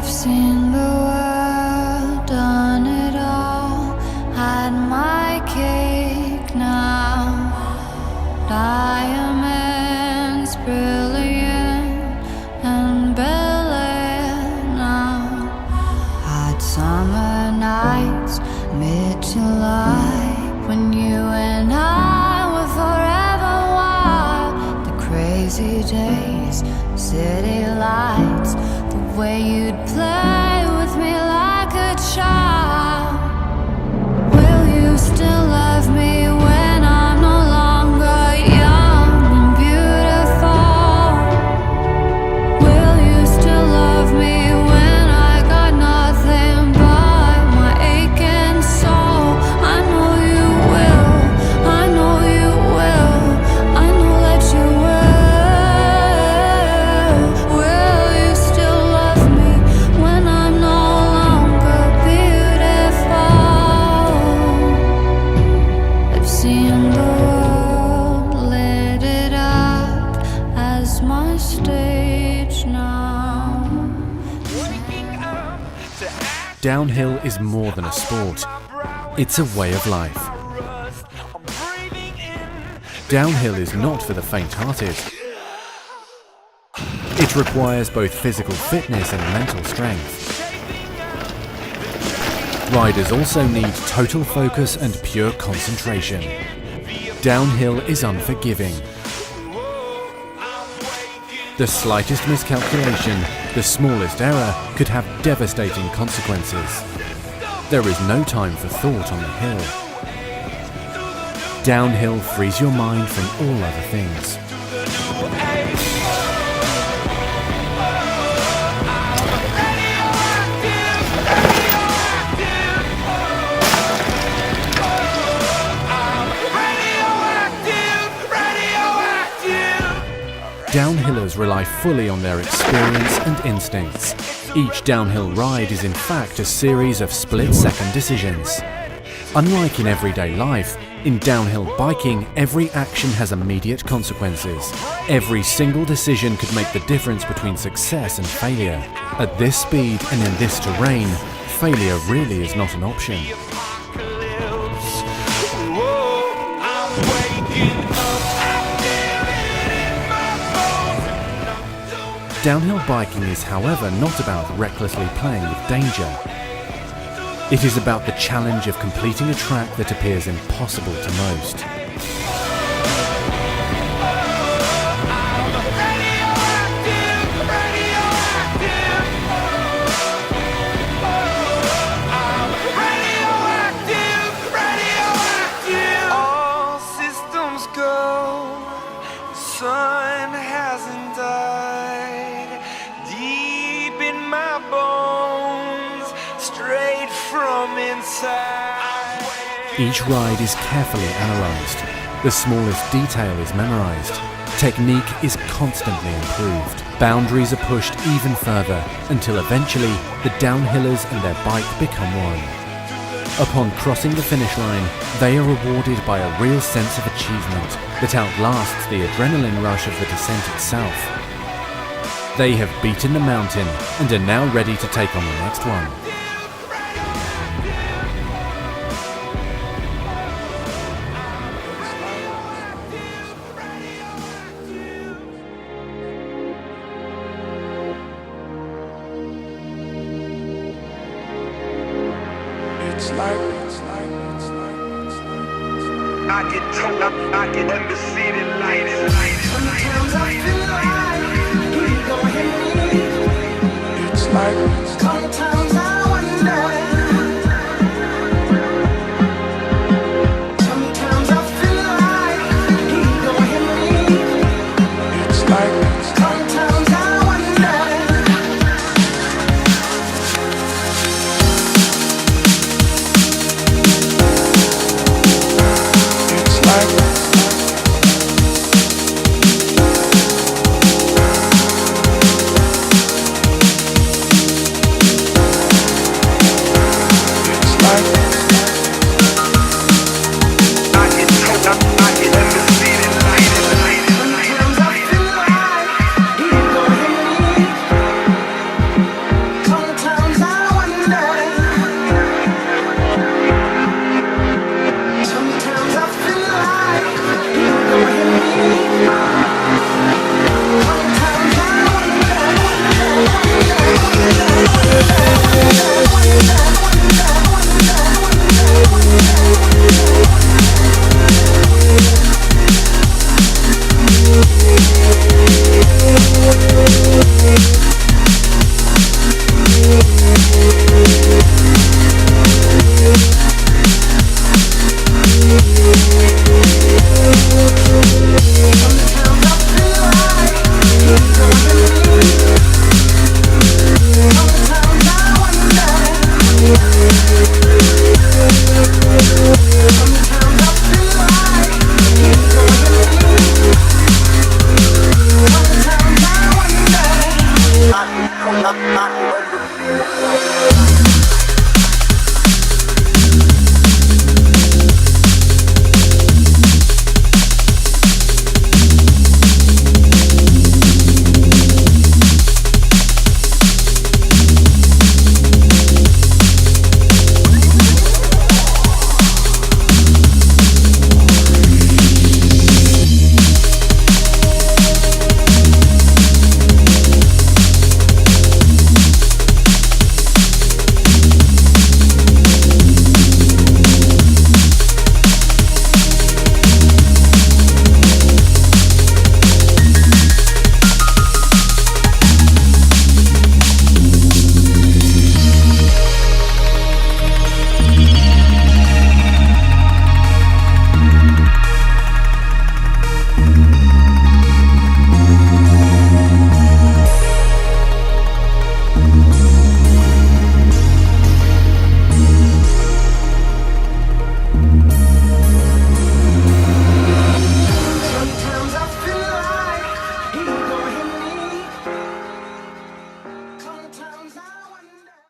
I've seen the world, done it all, had my cake now. Diamonds brilliant and Bel-Air now. Hot summer nights, mid-July, when you and I were forever wild. The crazy days, city lights, the way you'd play with me like a child. Will you still love me when I'm no longer young and beautiful? Will you still love me when I got nothing but my aching soul? I know you will, I know you will, I know that you will. Will you still love me when I'm no longer beautiful? I've seen the world, lit it up as my stage now. Downhill is more than a sport. It's a way of life. Downhill is not for the faint-hearted. It requires both physical fitness and mental strength. Riders also need total focus and pure concentration. Downhill is unforgiving. The slightest miscalculation, the smallest error, could have devastating consequences. There is no time for thought on the hill. Downhill frees your mind from all other things. Downhillers rely fully on their experience and instincts. Each downhill ride is in fact a series of split-second decisions. Unlike in everyday life, in downhill biking, every action has immediate consequences. Every single decision could make the difference between success and failure. At this speed and in this terrain, failure really is not an option. Downhill biking is, however, not about recklessly playing with danger. It is about the challenge of completing a track that appears impossible to most. All systems go, the sun hasn't died. Deep in my bones, straight from inside. Each ride is carefully analysed. The smallest detail is memorised. Technique is constantly improved. Boundaries are pushed even further until eventually the downhillers and their bike become one. Upon crossing the finish line, they are rewarded by a real sense of achievement that outlasts the adrenaline rush of the descent itself. They have beaten the mountain and are now ready to take on the next one. I get told, I get embassy.